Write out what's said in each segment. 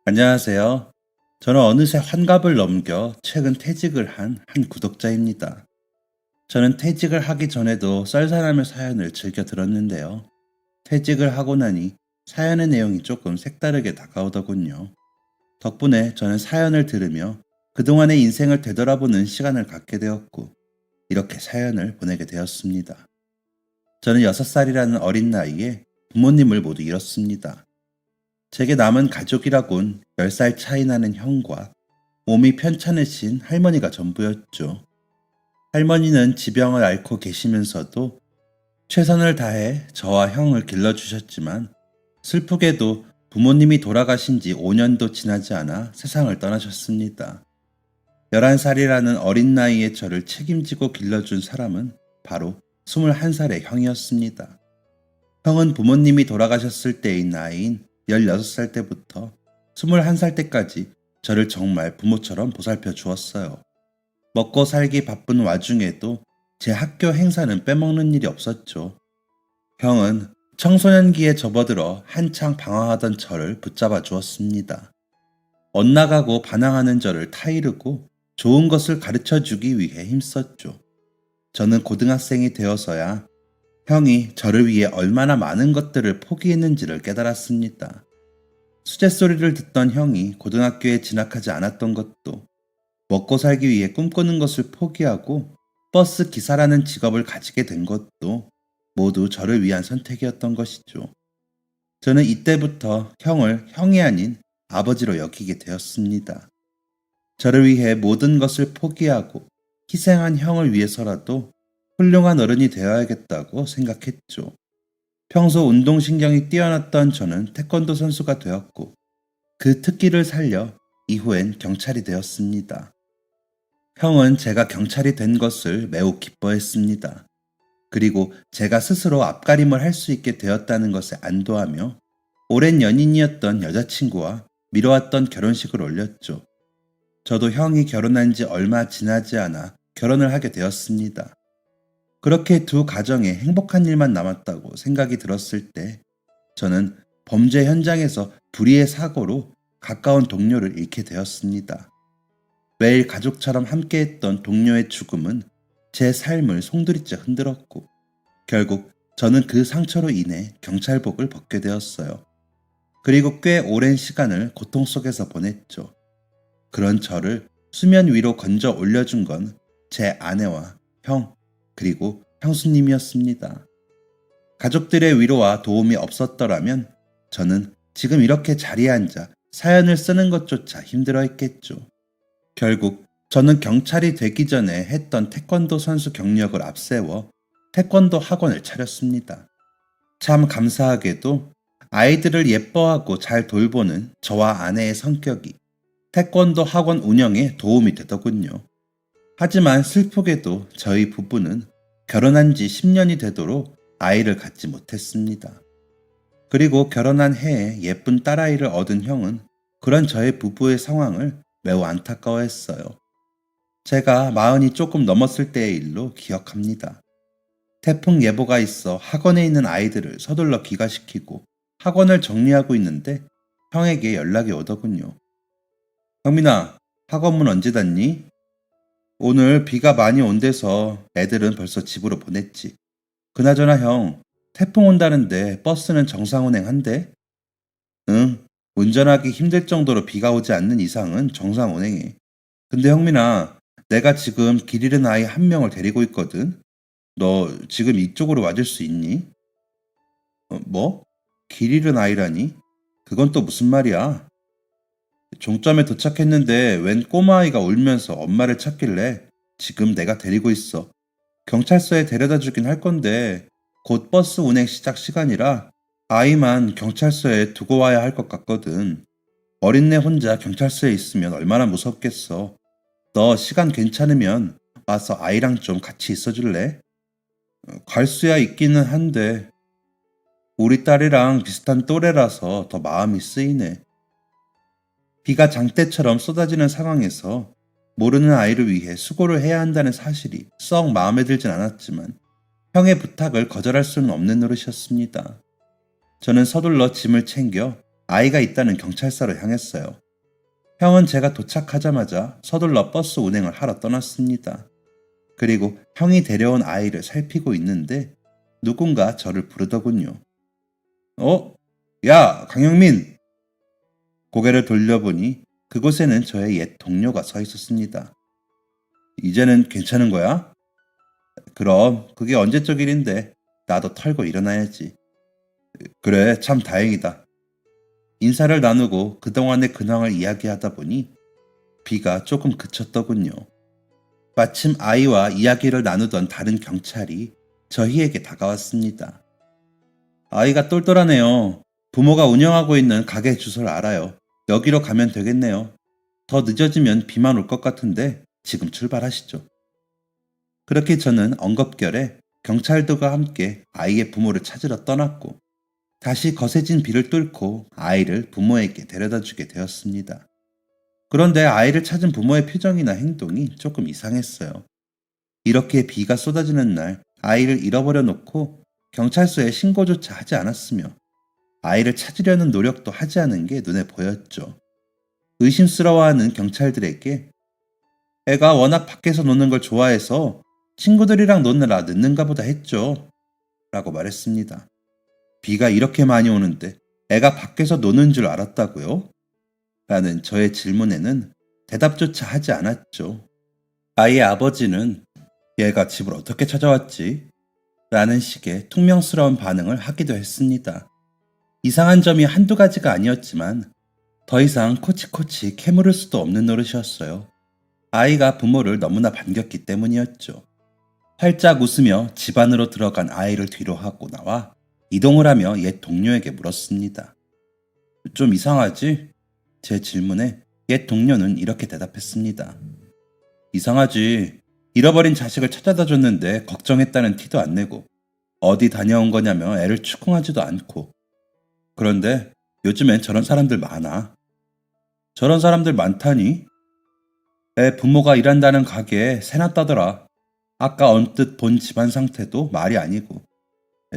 안녕하세요. 저는 어느새 환갑을 넘겨 최근 퇴직을 한 구독자입니다. 저는 퇴직을 하기 전에도 썰사람의 사연을 즐겨 들었는데요. 퇴직을 하고 나니 사연의 내용이 조금 색다르게 다가오더군요. 덕분에 저는 사연을 들으며 그동안의 인생을 되돌아보는 시간을 갖게 되었고, 이렇게 사연을 보내게 되었습니다. 저는 6살이라는 어린 나이에 부모님을 모두 잃었습니다. 제게 남은 가족이라곤 10살 차이 나는 형과 몸이 편찮으신 할머니가 전부였죠. 할머니는 지병을 앓고 계시면서도 최선을 다해 저와 형을 길러주셨지만, 슬프게도 부모님이 돌아가신 지 5년도 지나지 않아 세상을 떠나셨습니다. 11살이라는 어린 나이에 저를 책임지고 길러준 사람은 바로 21살의 형이었습니다. 형은 부모님이 돌아가셨을 때의 나이인 16살 때부터 21살 때까지 저를 정말 부모처럼 보살펴 주었어요. 먹고 살기 바쁜 와중에도 제 학교 행사는 빼먹는 일이 없었죠. 형은 청소년기에 접어들어 한창 방황하던 저를 붙잡아 주었습니다. 엇나가고 반항하는 저를 타이르고 좋은 것을 가르쳐 주기 위해 힘썼죠. 저는 고등학생이 되어서야 형이 저를 위해 얼마나 많은 것들을 포기했는지를 깨달았습니다. 수재소리를 듣던 형이 고등학교에 진학하지 않았던 것도, 먹고 살기 위해 꿈꾸는 것을 포기하고 버스 기사라는 직업을 가지게 된 것도 모두 저를 위한 선택이었던 것이죠. 저는 이때부터 형을 형이 아닌 아버지로 여기게 되었습니다. 저를 위해 모든 것을 포기하고 희생한 형을 위해서라도 훌륭한 어른이 되어야겠다고 생각했죠. 평소 운동신경이 뛰어났던 저는 태권도 선수가 되었고, 그 특기를 살려 이후엔 경찰이 되었습니다. 형은 제가 경찰이 된 것을 매우 기뻐했습니다. 그리고 제가 스스로 앞가림을 할 수 있게 되었다는 것에 안도하며 오랜 연인이었던 여자친구와 미뤄왔던 결혼식을 올렸죠. 저도 형이 결혼한 지 얼마 지나지 않아 결혼을 하게 되었습니다. 그렇게 두 가정에 행복한 일만 남았다고 생각이 들었을 때, 저는 범죄 현장에서 불의의 사고로 가까운 동료를 잃게 되었습니다. 매일 가족처럼 함께했던 동료의 죽음은 제 삶을 송두리째 흔들었고, 결국 저는 그 상처로 인해 경찰복을 벗게 되었어요. 그리고 꽤 오랜 시간을 고통 속에서 보냈죠. 그런 저를 수면 위로 건져 올려준 건 제 아내와 형, 그리고 형수님이었습니다. 가족들의 위로와 도움이 없었더라면 저는 지금 이렇게 자리에 앉아 사연을 쓰는 것조차 힘들어 했겠죠. 결국 저는 경찰이 되기 전에 했던 태권도 선수 경력을 앞세워 태권도 학원을 차렸습니다. 참 감사하게도 아이들을 예뻐하고 잘 돌보는 저와 아내의 성격이 태권도 학원 운영에 도움이 되더군요. 하지만 슬프게도 저희 부부는 결혼한 지 10년이 되도록 아이를 갖지 못했습니다. 그리고 결혼한 해에 예쁜 딸아이를 얻은 형은 그런 저의 부부의 상황을 매우 안타까워했어요. 제가 40이 조금 넘었을 때의 일로 기억합니다. 태풍 예보가 있어 학원에 있는 아이들을 서둘러 귀가시키고 학원을 정리하고 있는데 형에게 연락이 오더군요. 형민아, 학원문 언제 닫니? 오늘 비가 많이 온대서 애들은 벌써 집으로 보냈지. 그나저나 형, 태풍 온다는데 버스는 정상 운행한대? 응, 운전하기 힘들 정도로 비가 오지 않는 이상은 정상 운행해. 근데 형민아, 내가 지금 길 잃은 아이 한 명을 데리고 있거든? 너 지금 이쪽으로 와줄 수 있니? 뭐? 길 잃은 아이라니? 그건 또 무슨 말이야? 종점에 도착했는데 웬 꼬마아이가 울면서 엄마를 찾길래 지금 내가 데리고 있어. 경찰서에 데려다 주긴 할 건데 곧 버스 운행 시작 시간이라 아이만 경찰서에 두고 와야 할 것 같거든. 어린애 혼자 경찰서에 있으면 얼마나 무섭겠어. 너 시간 괜찮으면 와서 아이랑 좀 같이 있어줄래? 갈 수야 있기는 한데 우리 딸이랑 비슷한 또래라서 더 마음이 쓰이네. 비가 장대처럼 쏟아지는 상황에서 모르는 아이를 위해 수고를 해야 한다는 사실이 썩 마음에 들진 않았지만 형의 부탁을 거절할 수는 없는 노릇이었습니다. 저는 서둘러 짐을 챙겨 아이가 있다는 경찰서로 향했어요. 형은 제가 도착하자마자 서둘러 버스 운행을 하러 떠났습니다. 그리고 형이 데려온 아이를 살피고 있는데 누군가 저를 부르더군요. 어? 야, 강영민! 고개를 돌려보니 그곳에는 저의 옛 동료가 서 있었습니다. 이제는 괜찮은 거야? 그럼 그게 언제적 일인데 나도 털고 일어나야지. 그래, 참 다행이다. 인사를 나누고 그동안의 근황을 이야기하다 보니 비가 조금 그쳤더군요. 마침 아이와 이야기를 나누던 다른 경찰이 저희에게 다가왔습니다. 아이가 똘똘하네요. 부모가 운영하고 있는 가게 주소를 알아요. 여기로 가면 되겠네요. 더 늦어지면 비만 올 것 같은데 지금 출발하시죠. 그렇게 저는 엉겁결에 경찰들과 함께 아이의 부모를 찾으러 떠났고 다시 거세진 비를 뚫고 아이를 부모에게 데려다 주게 되었습니다. 그런데 아이를 찾은 부모의 표정이나 행동이 조금 이상했어요. 이렇게 비가 쏟아지는 날 아이를 잃어버려 놓고 경찰서에 신고조차 하지 않았으며 아이를 찾으려는 노력도 하지 않은 게 눈에 보였죠. 의심스러워하는 경찰들에게 애가 워낙 밖에서 노는 걸 좋아해서 친구들이랑 노느라 늦는가 보다 했죠. 라고 말했습니다. 비가 이렇게 많이 오는데 애가 밖에서 노는 줄 알았다고요? 라는 저의 질문에는 대답조차 하지 않았죠. 아이의 아버지는 얘가 집을 어떻게 찾아왔지? 라는 식의 퉁명스러운 반응을 하기도 했습니다. 이상한 점이 한두 가지가 아니었지만 더 이상 코치코치 캐물을 수도 없는 노릇이었어요. 아이가 부모를 너무나 반겼기 때문이었죠. 활짝 웃으며 집 안으로 들어간 아이를 뒤로 하고 나와 이동을 하며 옛 동료에게 물었습니다. 좀 이상하지? 제 질문에 옛 동료는 이렇게 대답했습니다. 이상하지. 잃어버린 자식을 찾아다 줬는데 걱정했다는 티도 안 내고 어디 다녀온 거냐며 애를 추궁하지도 않고. 그런데 요즘엔 저런 사람들 많아. 저런 사람들 많다니? 애 부모가 일한다는 가게에 새나 따더라. 아까 언뜻 본 집안 상태도 말이 아니고.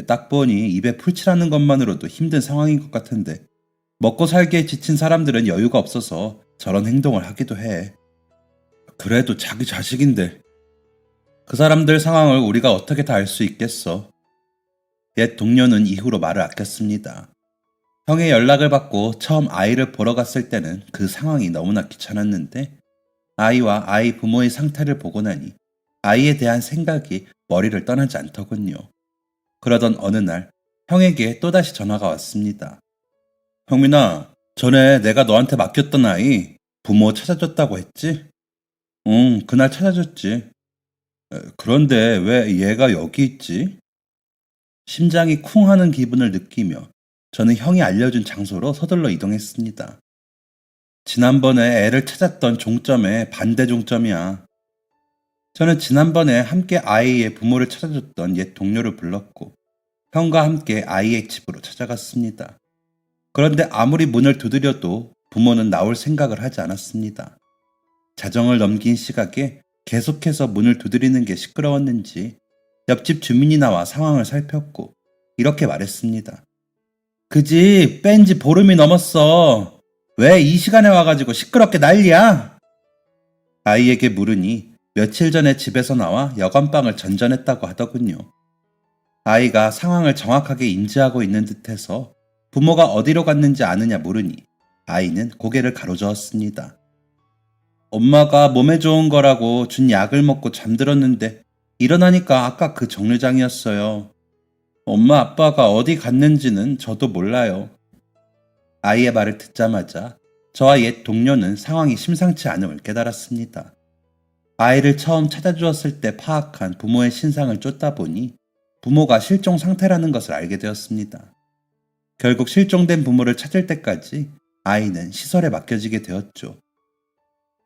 딱 보니 입에 풀칠하는 것만으로도 힘든 상황인 것 같은데 먹고 살기에 지친 사람들은 여유가 없어서 저런 행동을 하기도 해. 그래도 자기 자식인데 그 사람들 상황을 우리가 어떻게 다 알 수 있겠어. 옛 동료는 이후로 말을 아꼈습니다. 형의 연락을 받고 처음 아이를 보러 갔을 때는 그 상황이 너무나 귀찮았는데 아이와 아이 부모의 상태를 보고 나니 아이에 대한 생각이 머리를 떠나지 않더군요. 그러던 어느 날 형에게 또다시 전화가 왔습니다. 형민아, 전에 내가 너한테 맡겼던 아이 부모 찾아줬다고 했지? 응, 그날 찾아줬지. 그런데 왜 얘가 여기 있지? 심장이 쿵 하는 기분을 느끼며 저는 형이 알려준 장소로 서둘러 이동했습니다. 지난번에 애를 찾았던 종점의 반대 종점이야. 저는 지난번에 함께 아이의 부모를 찾아줬던 옛 동료를 불렀고 형과 함께 아이의 집으로 찾아갔습니다. 그런데 아무리 문을 두드려도 부모는 나올 생각을 하지 않았습니다. 자정을 넘긴 시각에 계속해서 문을 두드리는 게 시끄러웠는지 옆집 주민이 나와 상황을 살폈고 이렇게 말했습니다. 그 집 뺀 지 보름이 넘었어. 왜 이 시간에 와가지고 시끄럽게 난리야? 아이에게 물으니 며칠 전에 집에서 나와 여관방을 전전했다고 하더군요. 아이가 상황을 정확하게 인지하고 있는 듯해서 부모가 어디로 갔는지 아느냐 물으니 아이는 고개를 가로저었습니다. 엄마가 몸에 좋은 거라고 준 약을 먹고 잠들었는데 일어나니까 아까 그 정류장이었어요. 엄마 아빠가 어디 갔는지는 저도 몰라요. 아이의 말을 듣자마자 저와 옛 동료는 상황이 심상치 않음을 깨달았습니다. 아이를 처음 찾아주었을 때 파악한 부모의 신상을 쫓다 보니 부모가 실종 상태라는 것을 알게 되었습니다. 결국 실종된 부모를 찾을 때까지 아이는 시설에 맡겨지게 되었죠.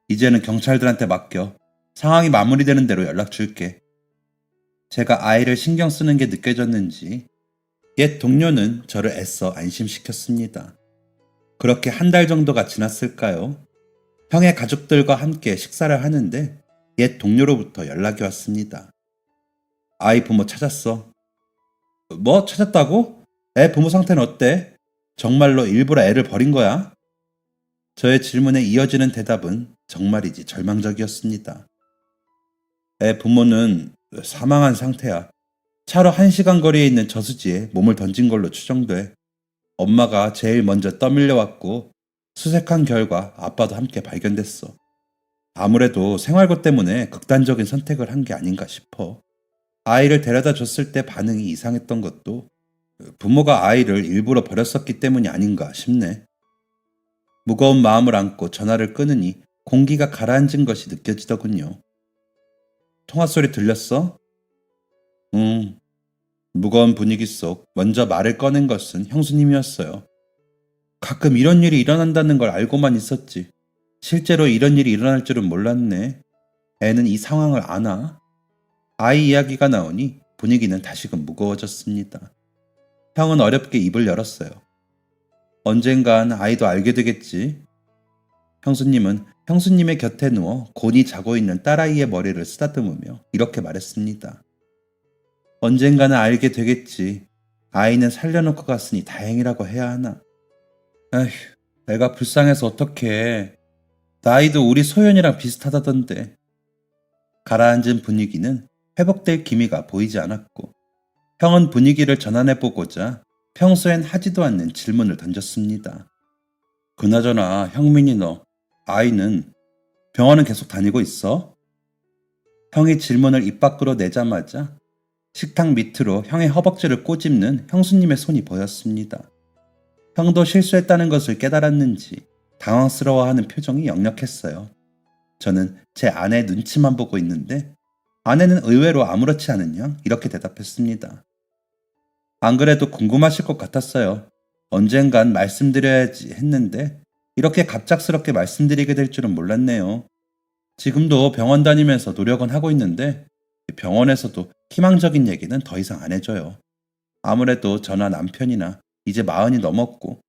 이제는 경찰들한테 맡겨 상황이 마무리되는 대로 연락 줄게. 제가 아이를 신경 쓰는 게 느껴졌는지 옛 동료는 저를 애써 안심시켰습니다. 그렇게 한 달 정도가 지났을까요? 형의 가족들과 함께 식사를 하는데 옛 동료로부터 연락이 왔습니다. 아이 부모 찾았어. 뭐 찾았다고? 애 부모 상태는 어때? 정말로 일부러 애를 버린 거야? 저의 질문에 이어지는 대답은 정말이지 절망적이었습니다. 애 부모는 사망한 상태야. 차로 1시간 거리에 있는 저수지에 몸을 던진 걸로 추정돼. 엄마가 제일 먼저 떠밀려왔고 수색한 결과 아빠도 함께 발견됐어. 아무래도 생활고 때문에 극단적인 선택을 한 게 아닌가 싶어. 아이를 데려다 줬을 때 반응이 이상했던 것도 부모가 아이를 일부러 버렸었기 때문이 아닌가 싶네. 무거운 마음을 안고 전화를 끊으니 공기가 가라앉은 것이 느껴지더군요. 통화 소리 들렸어? 응. 무거운 분위기 속 먼저 말을 꺼낸 것은 형수님이었어요. 가끔 이런 일이 일어난다는 걸 알고만 있었지. 실제로 이런 일이 일어날 줄은 몰랐네. 애는 이 상황을 아나? 아이 이야기가 나오니 분위기는 다시금 무거워졌습니다. 형은 어렵게 입을 열었어요. 언젠간 아이도 알게 되겠지. 형수님은 형수님의 곁에 누워 곤히 자고 있는 딸아이의 머리를 쓰다듬으며 이렇게 말했습니다. 언젠가는 알게 되겠지. 아이는 살려놓고 갔으니 다행이라고 해야 하나. 에휴, 내가 불쌍해서 어떡해. 나이도 우리 소연이랑 비슷하다던데. 가라앉은 분위기는 회복될 기미가 보이지 않았고 형은 분위기를 전환해보고자 평소엔 하지도 않는 질문을 던졌습니다. 그나저나 형민이 너 아이는 병원은 계속 다니고 있어? 형이 질문을 입 밖으로 내자마자 식탁 밑으로 형의 허벅지를 꼬집는 형수님의 손이 보였습니다. 형도 실수했다는 것을 깨달았는지 당황스러워하는 표정이 역력했어요. 저는 제 아내 눈치만 보고 있는데 아내는 의외로 아무렇지 않은 양 이렇게 대답했습니다. 안 그래도 궁금하실 것 같았어요. 언젠간 말씀드려야지 했는데 이렇게 갑작스럽게 말씀드리게 될 줄은 몰랐네요. 지금도 병원 다니면서 노력은 하고 있는데 병원에서도 희망적인 얘기는 더 이상 안 해줘요. 아무래도 저나 남편이나 이제 40이 넘었고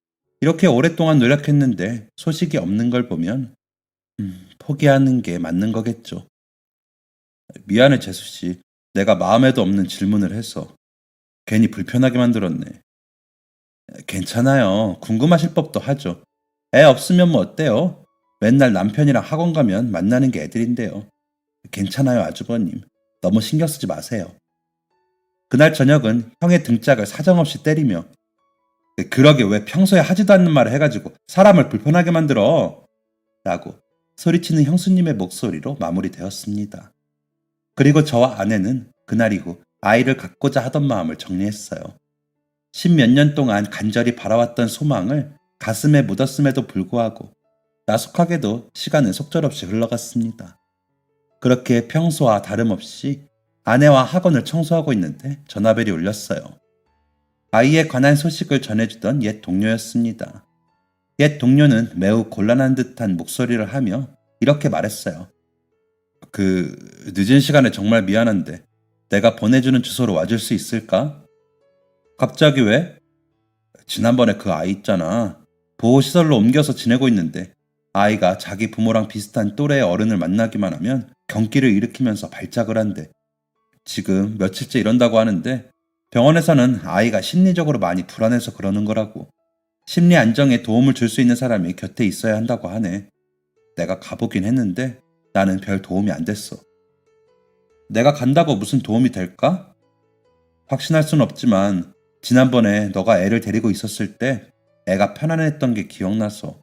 이렇게 오랫동안 노력했는데 소식이 없는 걸 보면 포기하는 게 맞는 거겠죠. 미안해 재수씨. 내가 마음에도 없는 질문을 해서 괜히 불편하게 만들었네. 괜찮아요. 궁금하실 법도 하죠. 애 없으면 뭐 어때요? 맨날 남편이랑 학원 가면 만나는 게 애들인데요. 괜찮아요, 아주버님. 너무 신경 쓰지 마세요. 그날 저녁은 형의 등짝을 사정없이 때리며 그러게 왜 평소에 하지도 않는 말을 해가지고 사람을 불편하게 만들어? 라고 소리치는 형수님의 목소리로 마무리되었습니다. 그리고 저와 아내는 그날 이후 아이를 갖고자 하던 마음을 정리했어요. 10몇 년 동안 간절히 바라왔던 소망을 가슴에 묻었음에도 불구하고 야속하게도 시간은 속절없이 흘러갔습니다. 그렇게 평소와 다름없이 아내와 학원을 청소하고 있는데 전화벨이 울렸어요. 아이에 관한 소식을 전해주던 옛 동료였습니다. 옛 동료는 매우 곤란한 듯한 목소리를 하며 이렇게 말했어요. 늦은 시간에 정말 미안한데 내가 보내주는 주소로 와줄 수 있을까? 갑자기 왜? 지난번에 그 아이 있잖아. 보호시설로 옮겨서 지내고 있는데 아이가 자기 부모랑 비슷한 또래의 어른을 만나기만 하면 경기를 일으키면서 발작을 한대. 지금 며칠째 이런다고 하는데 병원에서는 아이가 심리적으로 많이 불안해서 그러는 거라고. 심리 안정에 도움을 줄 수 있는 사람이 곁에 있어야 한다고 하네. 내가 가보긴 했는데 나는 별 도움이 안 됐어. 내가 간다고 무슨 도움이 될까? 확신할 순 없지만 지난번에 너가 애를 데리고 있었을 때 애가 편안했던 게 기억나서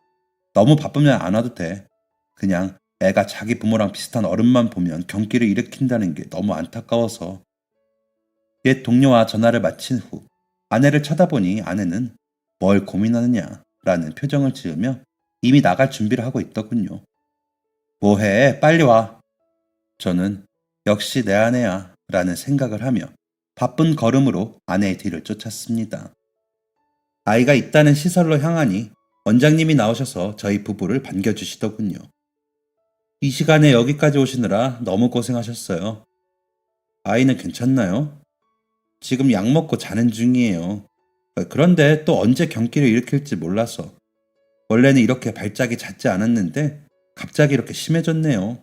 너무 바쁘면 안 와도 돼. 그냥 애가 자기 부모랑 비슷한 어른만 보면 경기를 일으킨다는 게 너무 안타까워서. 옛 동료와 전화를 마친 후 아내를 쳐다보니 아내는 뭘 고민하느냐 라는 표정을 지으며 이미 나갈 준비를 하고 있더군요. 뭐해? 빨리 와. 저는 역시 내 아내야 라는 생각을 하며 바쁜 걸음으로 아내의 뒤를 쫓았습니다. 아이가 있다는 시설로 향하니 원장님이 나오셔서 저희 부부를 반겨주시더군요. 이 시간에 여기까지 오시느라 너무 고생하셨어요. 아이는 괜찮나요? 지금 약 먹고 자는 중이에요. 그런데 또 언제 경기를 일으킬지 몰라서. 원래는 이렇게 발작이 잦지 않았는데 갑자기 이렇게 심해졌네요.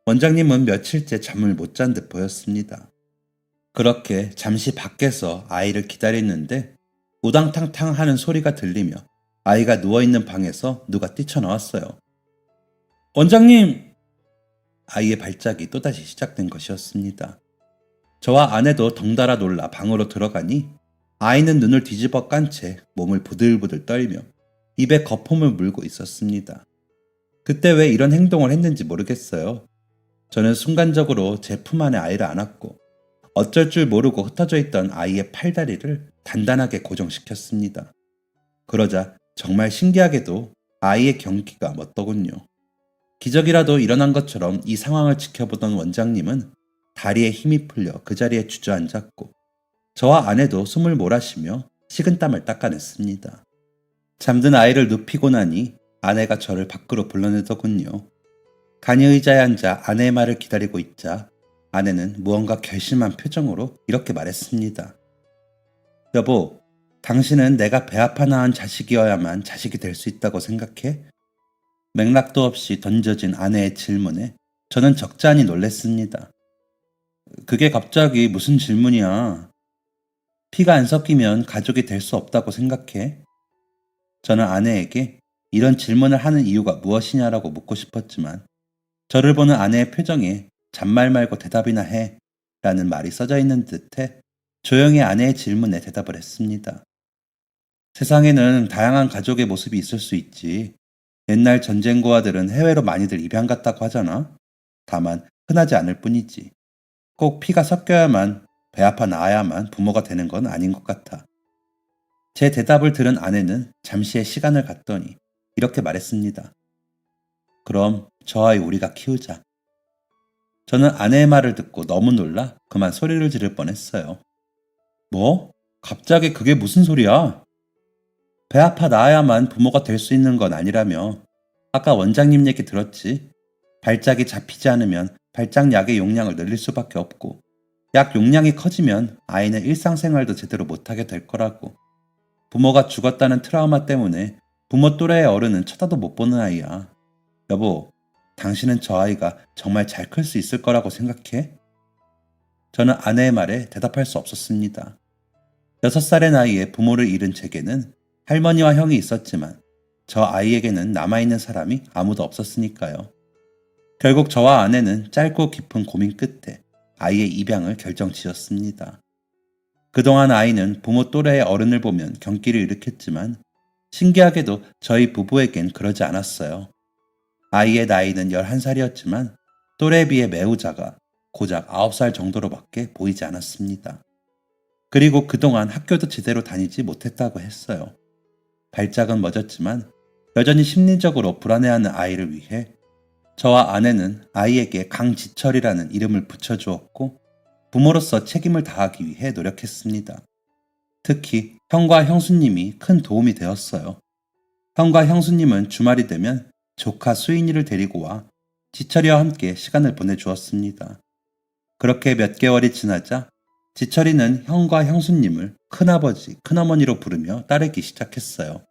원장님은 며칠째 잠을 못 잔 듯 보였습니다. 그렇게 잠시 밖에서 아이를 기다렸는데 우당탕탕 하는 소리가 들리며 아이가 누워있는 방에서 누가 뛰쳐나왔어요. 원장님! 아이의 발작이 또다시 시작된 것이었습니다. 저와 아내도 덩달아 놀라 방으로 들어가니 아이는 눈을 뒤집어 깐 채 몸을 부들부들 떨며 입에 거품을 물고 있었습니다. 그때 왜 이런 행동을 했는지 모르겠어요. 저는 순간적으로 제 품 안에 아이를 안았고 어쩔 줄 모르고 흩어져 있던 아이의 팔다리를 단단하게 고정시켰습니다. 그러자 정말 신기하게도 아이의 경기가 멎더군요. 기적이라도 일어난 것처럼 이 상황을 지켜보던 원장님은 다리에 힘이 풀려 그 자리에 주저앉았고 저와 아내도 숨을 몰아쉬며 식은땀을 닦아냈습니다. 잠든 아이를 눕히고 나니 아내가 저를 밖으로 불러내더군요. 간이 의자에 앉아 아내의 말을 기다리고 있자 아내는 무언가 결심한 표정으로 이렇게 말했습니다. 여보, 당신은 내가 배 아파 낳은 자식이어야만 자식이 될 수 있다고 생각해? 맥락도 없이 던져진 아내의 질문에 저는 적잖이 놀랬습니다. 그게 갑자기 무슨 질문이야? 피가 안 섞이면 가족이 될 수 없다고 생각해? 저는 아내에게 이런 질문을 하는 이유가 무엇이냐라고 묻고 싶었지만 저를 보는 아내의 표정에 잔말 말고 대답이나 해 라는 말이 써져 있는 듯해 조용히 아내의 질문에 대답을 했습니다. 세상에는 다양한 가족의 모습이 있을 수 있지. 옛날 전쟁고아들은 해외로 많이들 입양 갔다고 하잖아. 다만 흔하지 않을 뿐이지. 꼭 피가 섞여야만 배 아파 낳아야만 부모가 되는 건 아닌 것 같아. 제 대답을 들은 아내는 잠시의 시간을 갖더니 이렇게 말했습니다. 그럼 저 아이 우리가 키우자. 저는 아내의 말을 듣고 너무 놀라 그만 소리를 지를 뻔했어요. 뭐? 갑자기 그게 무슨 소리야? 배 아파 낳아야만 부모가 될 수 있는 건 아니라며. 아까 원장님 얘기 들었지? 발작이 잡히지 않으면 발작약의 용량을 늘릴 수밖에 없고 약 용량이 커지면 아이는 일상생활도 제대로 못하게 될 거라고. 부모가 죽었다는 트라우마 때문에 부모 또래의 어른은 쳐다도 못 보는 아이야. 여보, 당신은 저 아이가 정말 잘 클 수 있을 거라고 생각해? 저는 아내의 말에 대답할 수 없었습니다. 6살의 나이에 부모를 잃은 제게는 할머니와 형이 있었지만 저 아이에게는 남아있는 사람이 아무도 없었으니까요. 결국 저와 아내는 짧고 깊은 고민 끝에 아이의 입양을 결정지었습니다. 그동안 아이는 부모 또래의 어른을 보면 경기를 일으켰지만 신기하게도 저희 부부에겐 그러지 않았어요. 아이의 나이는 11살이었지만 또래에 비해 매우 작아 고작 9살 정도로밖에 보이지 않았습니다. 그리고 그동안 학교도 제대로 다니지 못했다고 했어요. 발작은 멎었지만 여전히 심리적으로 불안해하는 아이를 위해 저와 아내는 아이에게 강지철이라는 이름을 붙여주었고 부모로서 책임을 다하기 위해 노력했습니다. 특히 형과 형수님이 큰 도움이 되었어요. 형과 형수님은 주말이 되면 조카 수인이를 데리고 와 지철이와 함께 시간을 보내주었습니다. 그렇게 몇 개월이 지나자 지철이는 형과 형수님을 큰아버지, 큰어머니로 부르며 따르기 시작했어요.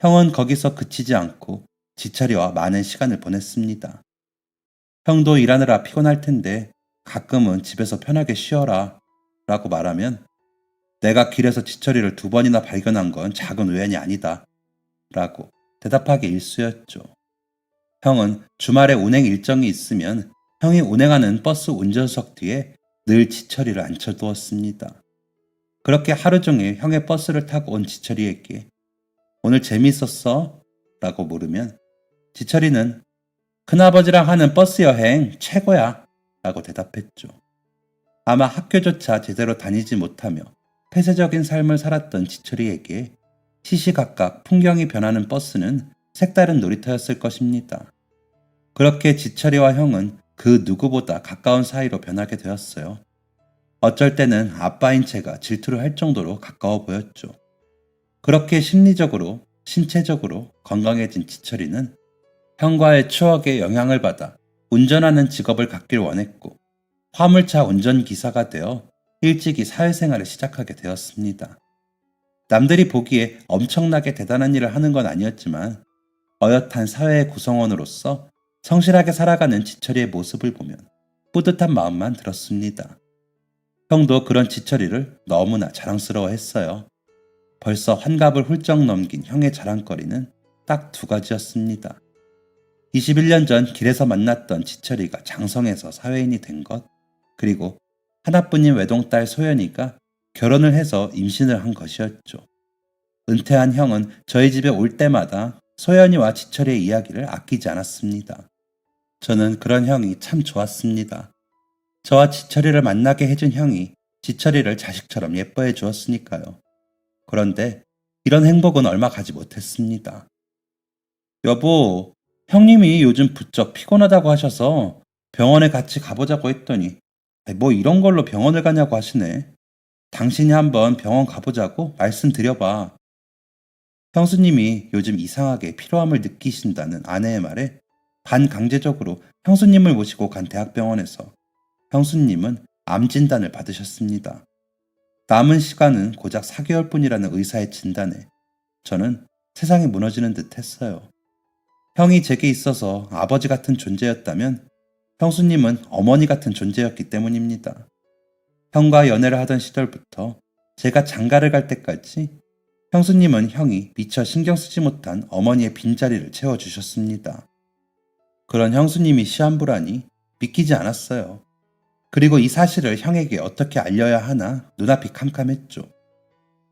형은 거기서 그치지 않고 지철이와 많은 시간을 보냈습니다. 형도 일하느라 피곤할 텐데 가끔은 집에서 편하게 쉬어라 라고 말하면 내가 길에서 지철이를 2번이나 발견한 건 작은 우연이 아니다 라고 대답하기 일쑤였죠. 형은 주말에 운행 일정이 있으면 형이 운행하는 버스 운전석 뒤에 늘 지철이를 앉혀두었습니다. 그렇게 하루 종일 형의 버스를 타고 온 지철이에게 오늘 재미있었어? 라고 물으면 지철이는 큰아버지랑 하는 버스 여행 최고야 라고 대답했죠. 아마 학교조차 제대로 다니지 못하며 폐쇄적인 삶을 살았던 지철이에게 시시각각 풍경이 변하는 버스는 색다른 놀이터였을 것입니다. 그렇게 지철이와 형은 그 누구보다 가까운 사이로 변하게 되었어요. 어쩔 때는 아빠인 제가 질투를 할 정도로 가까워 보였죠. 그렇게 심리적으로, 신체적으로 건강해진 지철이는 형과의 추억에 영향을 받아 운전하는 직업을 갖길 원했고 화물차 운전기사가 되어 일찍이 사회생활을 시작하게 되었습니다. 남들이 보기에 엄청나게 대단한 일을 하는 건 아니었지만 어엿한 사회의 구성원으로서 성실하게 살아가는 지철이의 모습을 보면 뿌듯한 마음만 들었습니다. 형도 그런 지철이를 너무나 자랑스러워했어요. 벌써 환갑을 훌쩍 넘긴 형의 자랑거리는 딱 두 가지였습니다. 21년 전 길에서 만났던 지철이가 장성에서 사회인이 된 것, 그리고 하나뿐인 외동딸 소연이가 결혼을 해서 임신을 한 것이었죠. 은퇴한 형은 저희 집에 올 때마다 소연이와 지철이의 이야기를 아끼지 않았습니다. 저는 그런 형이 참 좋았습니다. 저와 지철이를 만나게 해준 형이 지철이를 자식처럼 예뻐해 주었으니까요. 그런데 이런 행복은 얼마 가지 못했습니다. 여보, 형님이 요즘 부쩍 피곤하다고 하셔서 병원에 같이 가보자고 했더니 뭐 이런 걸로 병원을 가냐고 하시네. 당신이 한번 병원 가보자고 말씀드려봐. 형수님이 요즘 이상하게 피로함을 느끼신다는 아내의 말에 반강제적으로 형수님을 모시고 간 대학병원에서 형수님은 암 진단을 받으셨습니다. 남은 시간은 고작 4개월뿐이라는 의사의 진단에 저는 세상이 무너지는 듯 했어요. 형이 제게 있어서 아버지 같은 존재였다면 형수님은 어머니 같은 존재였기 때문입니다. 형과 연애를 하던 시절부터 제가 장가를 갈 때까지 형수님은 형이 미처 신경 쓰지 못한 어머니의 빈자리를 채워주셨습니다. 그런 형수님이 시한부라니 믿기지 않았어요. 그리고 이 사실을 형에게 어떻게 알려야 하나 눈앞이 캄캄했죠.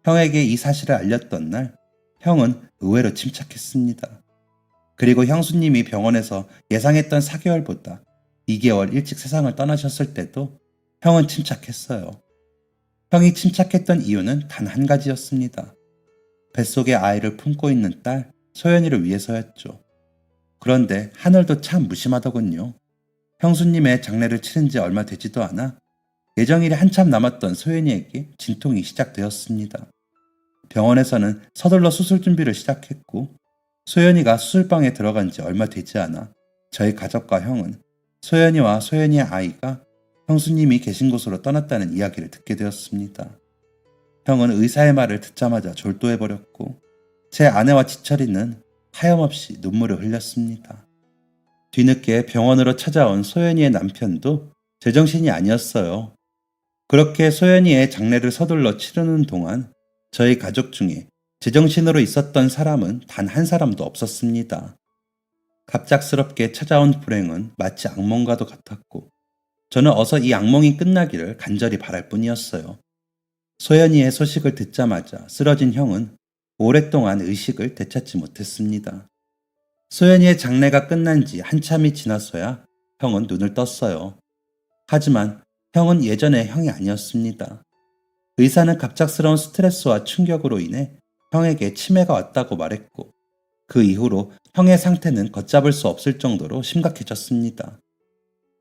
형에게 이 사실을 알렸던 날, 형은 의외로 침착했습니다. 그리고 형수님이 병원에서 예상했던 4개월보다 2개월 일찍 세상을 떠나셨을 때도 형은 침착했어요. 형이 침착했던 이유는 단 한 가지였습니다. 뱃속에 아이를 품고 있는 딸 소연이를 위해서였죠. 그런데 하늘도 참 무심하더군요. 형수님의 장례를 치른 지 얼마 되지도 않아 예정일이 한참 남았던 소연이에게 진통이 시작되었습니다. 병원에서는 서둘러 수술 준비를 시작했고 소연이가 수술방에 들어간 지 얼마 되지 않아 저희 가족과 형은 소연이와 소연이의 아이가 형수님이 계신 곳으로 떠났다는 이야기를 듣게 되었습니다. 형은 의사의 말을 듣자마자 졸도해버렸고 제 아내와 지철이는 하염없이 눈물을 흘렸습니다. 뒤늦게 병원으로 찾아온 소연이의 남편도 제정신이 아니었어요. 그렇게 소연이의 장례를 서둘러 치르는 동안 저희 가족 중에 제정신으로 있었던 사람은 단 한 사람도 없었습니다. 갑작스럽게 찾아온 불행은 마치 악몽과도 같았고 저는 어서 이 악몽이 끝나기를 간절히 바랄 뿐이었어요. 소연이의 소식을 듣자마자 쓰러진 형은 오랫동안 의식을 되찾지 못했습니다. 소연이의 장례가 끝난 지 한참이 지나서야 형은 눈을 떴어요. 하지만 형은 예전의 형이 아니었습니다. 의사는 갑작스러운 스트레스와 충격으로 인해 형에게 치매가 왔다고 말했고 그 이후로 형의 상태는 걷잡을 수 없을 정도로 심각해졌습니다.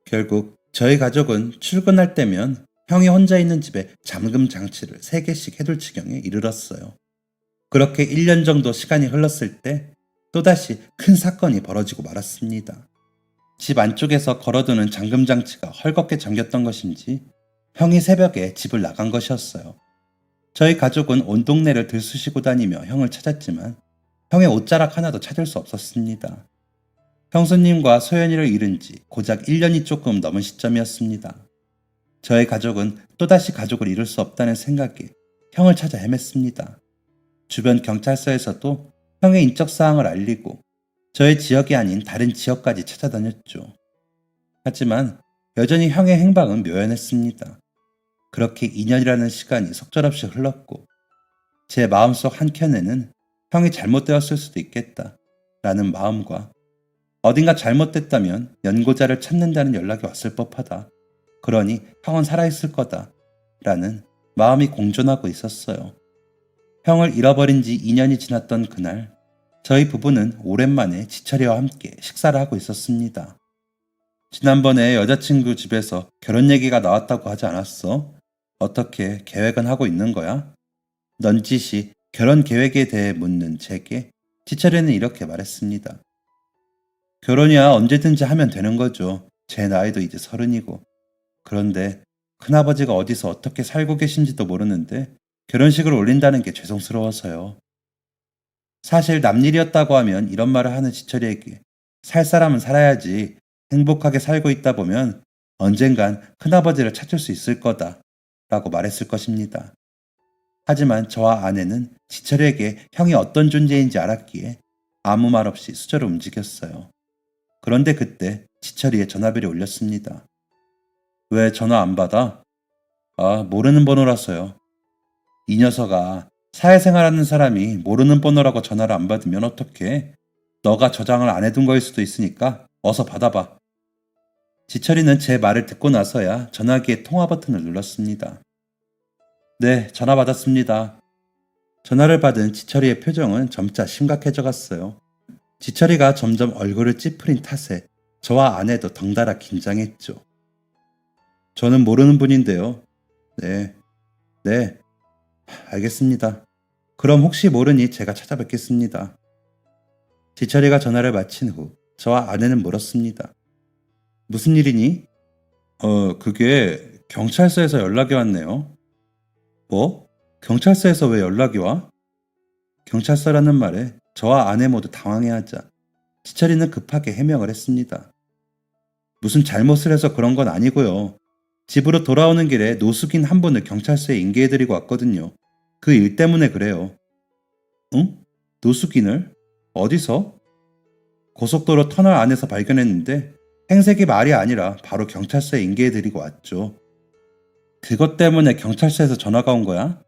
결국 저희 가족은 출근할 때면 형이 혼자 있는 집에 잠금 장치를 3개씩 해둘 지경에 이르렀어요. 그렇게 1년 정도 시간이 흘렀을 때 또다시 큰 사건이 벌어지고 말았습니다. 집 안쪽에서 걸어두는 잠금 장치가 헐겁게 잠겼던 것인지 형이 새벽에 집을 나간 것이었어요. 저희 가족은 온 동네를 들쑤시고 다니며 형을 찾았지만 형의 옷자락 하나도 찾을 수 없었습니다. 형수님과 소연이를 잃은 지 고작 1년이 조금 넘은 시점이었습니다. 저희 가족은 또다시 가족을 잃을 수 없다는 생각에 형을 찾아 헤맸습니다. 주변 경찰서에서도 형의 인적사항을 알리고 저희 지역이 아닌 다른 지역까지 찾아다녔죠. 하지만 여전히 형의 행방은 묘연했습니다. 그렇게 2년이라는 시간이 속절없이 흘렀고 제 마음속 한켠에는 형이 잘못되었을 수도 있겠다 라는 마음과 어딘가 잘못됐다면 연고자를 찾는다는 연락이 왔을 법하다. 그러니 형은 살아있을 거다 라는 마음이 공존하고 있었어요. 형을 잃어버린 지 2년이 지났던 그날 저희 부부는 오랜만에 지철이와 함께 식사를 하고 있었습니다. 지난번에 여자친구 집에서 결혼 얘기가 나왔다고 하지 않았어? 어떻게 계획은 하고 있는 거야? 넌지시 결혼 계획에 대해 묻는 제게 지철이는 이렇게 말했습니다. 결혼이야 언제든지 하면 되는 거죠. 제 나이도 이제 30이고. 그런데 큰아버지가 어디서 어떻게 살고 계신지도 모르는데 결혼식을 올린다는 게 죄송스러워서요. 사실 남일이었다고 하면 이런 말을 하는 지철이에게 살 사람은 살아야지 행복하게 살고 있다 보면 언젠간 큰아버지를 찾을 수 있을 거다 라고 말했을 것입니다. 하지만 저와 아내는 지철이에게 형이 어떤 존재인지 알았기에 아무 말 없이 수저를 움직였어요. 그런데 그때 지철이의 전화벨이 울렸습니다. 왜 전화 안 받아? 아, 모르는 번호라서요. 이 녀석아, 사회생활하는 사람이 모르는 번호라고 전화를 안 받으면 어떡해? 너가 저장을 안 해둔 거일 수도 있으니까 어서 받아봐. 지철이는 제 말을 듣고 나서야 전화기의 통화 버튼을 눌렀습니다. 네, 전화 받았습니다. 전화를 받은 지철이의 표정은 점차 심각해져 갔어요. 지철이가 점점 얼굴을 찌푸린 탓에 저와 아내도 덩달아 긴장했죠. 저는 모르는 분인데요. 네, 네, 알겠습니다. 그럼 혹시 모르니 제가 찾아뵙겠습니다. 지철이가 전화를 마친 후 저와 아내는 물었습니다. 무슨 일이니? 그게 경찰서에서 연락이 왔네요. 뭐? 경찰서에서 왜 연락이 와? 경찰서라는 말에 저와 아내 모두 당황해하자 지철이는 급하게 해명을 했습니다. 무슨 잘못을 해서 그런 건 아니고요. 집으로 돌아오는 길에 노숙인 한 분을 경찰서에 인계해드리고 왔거든요. 그 일 때문에 그래요. 응? 노숙인을? 어디서? 고속도로 터널 안에서 발견했는데 행색이 말이 아니라 바로 경찰서에 인계해드리고 왔죠. 그것 때문에 경찰서에서 전화가 온 거야?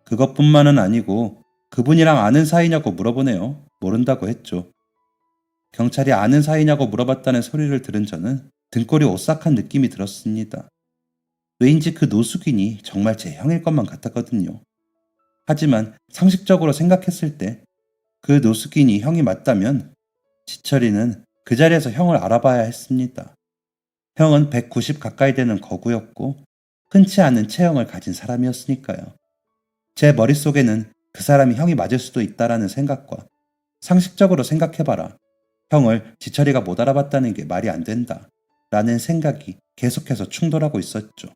그것뿐만은 아니고 그분이랑 아는 사이냐고 물어보네요. 모른다고 했죠. 경찰이 아는 사이냐고 물어봤다는 소리를 들은 저는 등골이 오싹한 느낌이 들었습니다. 왜인지 그 노숙인이 정말 제 형일 것만 같았거든요. 하지만 상식적으로 생각했을 때 그 노숙인이 형이 맞다면 지철이는 그 자리에서 형을 알아봐야 했습니다. 형은 190 가까이 되는 거구였고 흔치 않은 체형을 가진 사람이었으니까요. 제 머릿속에는 그 사람이 형이 맞을 수도 있다라는 생각과 상식적으로 생각해봐라. 형을 지철이가 못 알아봤다는 게 말이 안 된다. 라는 생각이 계속해서 충돌하고 있었죠.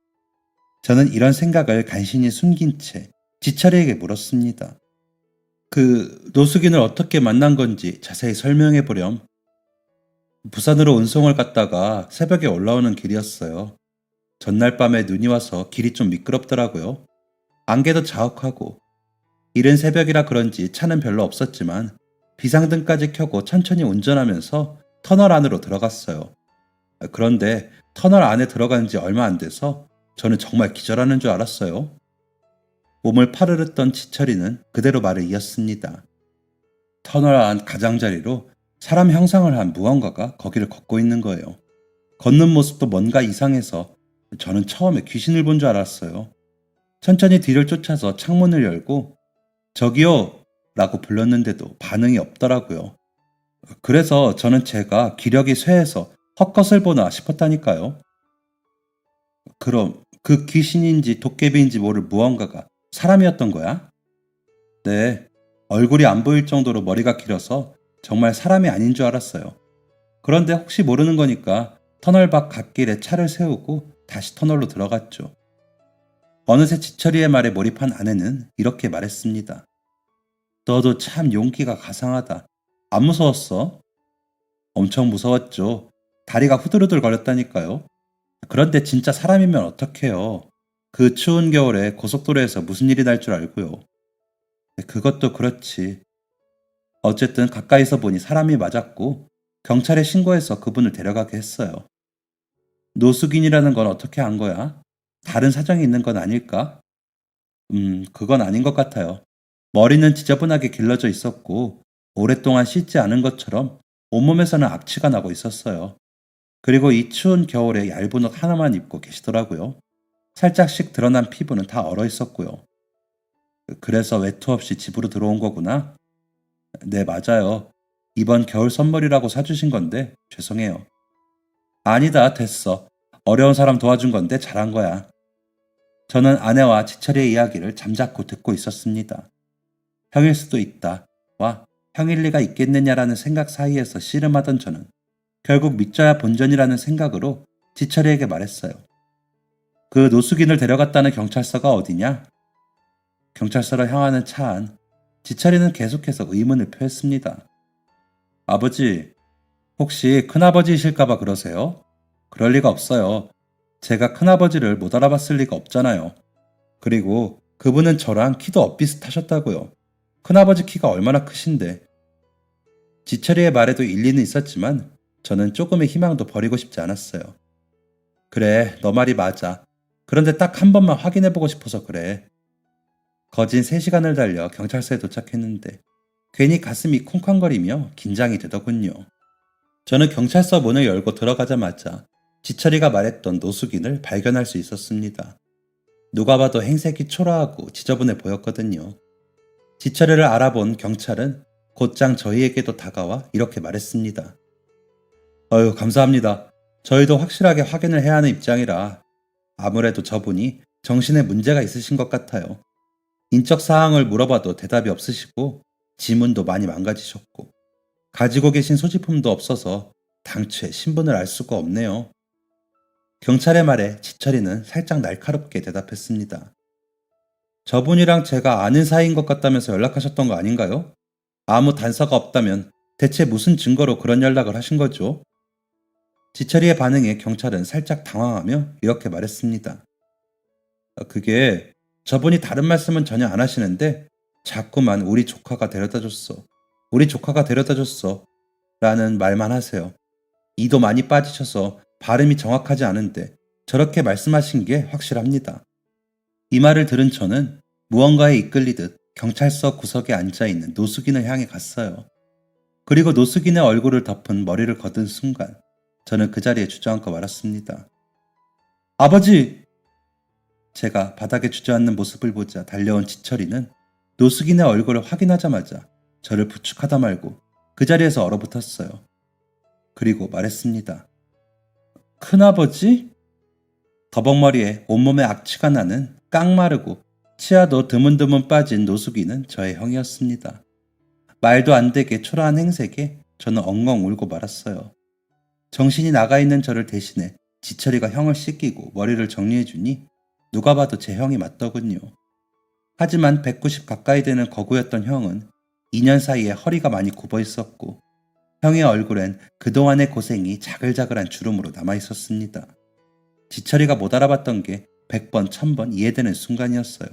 저는 이런 생각을 간신히 숨긴 채 지철이에게 물었습니다. 그 노숙인을 어떻게 만난 건지 자세히 설명해 보렴. 부산으로 운송을 갔다가 새벽에 올라오는 길이었어요. 전날 밤에 눈이 와서 길이 좀 미끄럽더라고요. 안개도 자욱하고 이른 새벽이라 그런지 차는 별로 없었지만 비상등까지 켜고 천천히 운전하면서 터널 안으로 들어갔어요. 그런데 터널 안에 들어간 지 얼마 안 돼서 저는 정말 기절하는 줄 알았어요. 몸을 파르르던 지철이는 그대로 말을 이었습니다. 터널 안 가장자리로 사람 형상을 한 무언가가 거기를 걷고 있는 거예요. 걷는 모습도 뭔가 이상해서 저는 처음에 귀신을 본 줄 알았어요. 천천히 뒤를 쫓아서 창문을 열고 저기요! 라고 불렀는데도 반응이 없더라고요. 그래서 저는 제가 기력이 쇠해서 헛것을 보나 싶었다니까요. 그럼 그 귀신인지 도깨비인지 모를 무언가가 사람이었던 거야? 네, 얼굴이 안 보일 정도로 머리가 길어서 정말 사람이 아닌 줄 알았어요. 그런데 혹시 모르는 거니까 터널 밖 갓길에 차를 세우고 다시 터널로 들어갔죠. 어느새 지철이의 말에 몰입한 아내는 이렇게 말했습니다. 너도 참 용기가 가상하다. 안 무서웠어? 엄청 무서웠죠. 다리가 후들후들 거렸다니까요. 그런데 진짜 사람이면 어떡해요. 그 추운 겨울에 고속도로에서 무슨 일이 날 줄 알고요. 그것도 그렇지. 어쨌든 가까이서 보니 사람이 맞았고 경찰에 신고해서 그분을 데려가게 했어요. 노숙인이라는 건 어떻게 안 거야? 다른 사정이 있는 건 아닐까? 그건 아닌 것 같아요. 머리는 지저분하게 길러져 있었고 오랫동안 씻지 않은 것처럼 온몸에서는 악취가 나고 있었어요. 그리고 이 추운 겨울에 얇은 옷 하나만 입고 계시더라고요. 살짝씩 드러난 피부는 다 얼어 있었고요. 그래서 외투 없이 집으로 들어온 거구나? 네, 맞아요. 이번 겨울 선물이라고 사주신 건데 죄송해요. 아니다, 됐어. 어려운 사람 도와준 건데 잘한 거야. 저는 아내와 지철의 이야기를 잠자코 듣고 있었습니다. 형일 수도 있다. 와, 형일 리가 있겠느냐라는 생각 사이에서 씨름하던 저는 결국 믿져야 본전이라는 생각으로 지철이에게 말했어요. 그 노숙인을 데려갔다는 경찰서가 어디냐? 경찰서로 향하는 차 안. 지철이는 계속해서 의문을 표했습니다. 아버지, 혹시 큰아버지이실까봐 그러세요? 그럴 리가 없어요. 제가 큰아버지를 못 알아봤을 리가 없잖아요. 그리고 그분은 저랑 키도 엇비슷하셨다고요. 큰아버지 키가 얼마나 크신데. 지철이의 말에도 일리는 있었지만 저는 조금의 희망도 버리고 싶지 않았어요. 그래, 너 말이 맞아. 그런데 딱 한 번만 확인해보고 싶어서 그래. 거진 3시간을 달려 경찰서에 도착했는데 괜히 가슴이 쿵쾅거리며 긴장이 되더군요. 저는 경찰서 문을 열고 들어가자마자 지철이가 말했던 노숙인을 발견할 수 있었습니다. 누가 봐도 행색이 초라하고 지저분해 보였거든요. 지철이를 알아본 경찰은 곧장 저희에게도 다가와 이렇게 말했습니다. 어휴, 감사합니다. 저희도 확실하게 확인을 해야 하는 입장이라 아무래도 저분이 정신에 문제가 있으신 것 같아요. 인적 사항을 물어봐도 대답이 없으시고 지문도 많이 망가지셨고 가지고 계신 소지품도 없어서 당최 신분을 알 수가 없네요. 경찰의 말에 지철이는 살짝 날카롭게 대답했습니다. 저분이랑 제가 아는 사이인 것 같다면서 연락하셨던 거 아닌가요? 아무 단서가 없다면 대체 무슨 증거로 그런 연락을 하신 거죠? 지철이의 반응에 경찰은 살짝 당황하며 이렇게 말했습니다. 그게 저분이 다른 말씀은 전혀 안 하시는데 자꾸만 우리 조카가 데려다 줬어. 우리 조카가 데려다 줬어. 라는 말만 하세요. 이도 많이 빠지셔서 발음이 정확하지 않은데 저렇게 말씀하신 게 확실합니다. 이 말을 들은 저는 무언가에 이끌리듯 경찰서 구석에 앉아있는 노숙인을 향해 갔어요. 그리고 노숙인의 얼굴을 덮은 머리를 걷은 순간 저는 그 자리에 주저앉고 말았습니다. 아버지! 제가 바닥에 주저앉는 모습을 보자 달려온 지철이는 노숙인의 얼굴을 확인하자마자 저를 부축하다 말고 그 자리에서 얼어붙었어요. 그리고 말했습니다. 큰아버지? 더벅머리에 온몸에 악취가 나는 깡마르고 치아도 드문드문 빠진 노숙인은 저의 형이었습니다. 말도 안 되게 초라한 행색에 저는 엉엉 울고 말았어요. 정신이 나가 있는 저를 대신해 지철이가 형을 씻기고 머리를 정리해주니 누가 봐도 제 형이 맞더군요. 하지만 190 가까이 되는 거구였던 형은 2년 사이에 허리가 많이 굽어 있었고 형의 얼굴엔 그동안의 고생이 자글자글한 주름으로 남아 있었습니다. 지철이가 못 알아봤던 게 100번, 1000번 이해되는 순간이었어요.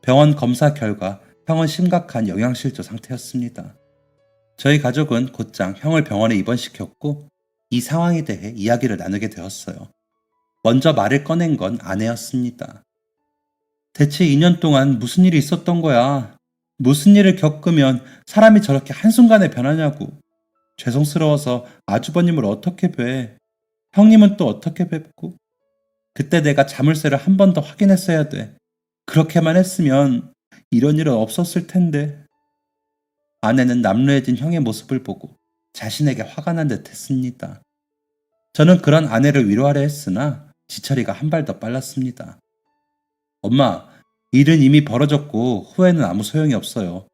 병원 검사 결과 형은 심각한 영양실조 상태였습니다. 저희 가족은 곧장 형을 병원에 입원시켰고 이 상황에 대해 이야기를 나누게 되었어요. 먼저 말을 꺼낸 건 아내였습니다. 대체 2년 동안 무슨 일이 있었던 거야? 무슨 일을 겪으면 사람이 저렇게 한순간에 변하냐고. 죄송스러워서 아주버님을 어떻게 뵈? 형님은 또 어떻게 뵙고? 그때 내가 자물쇠를 한 번 더 확인했어야 돼. 그렇게만 했으면 이런 일은 없었을 텐데. 아내는 남루해진 형의 모습을 보고 자신에게 화가 난 듯 했습니다. 저는 그런 아내를 위로하려 했으나 지철이가 한 발 더 빨랐습니다. 엄마, 일은 이미 벌어졌고 후회는 아무 소용이 없어요.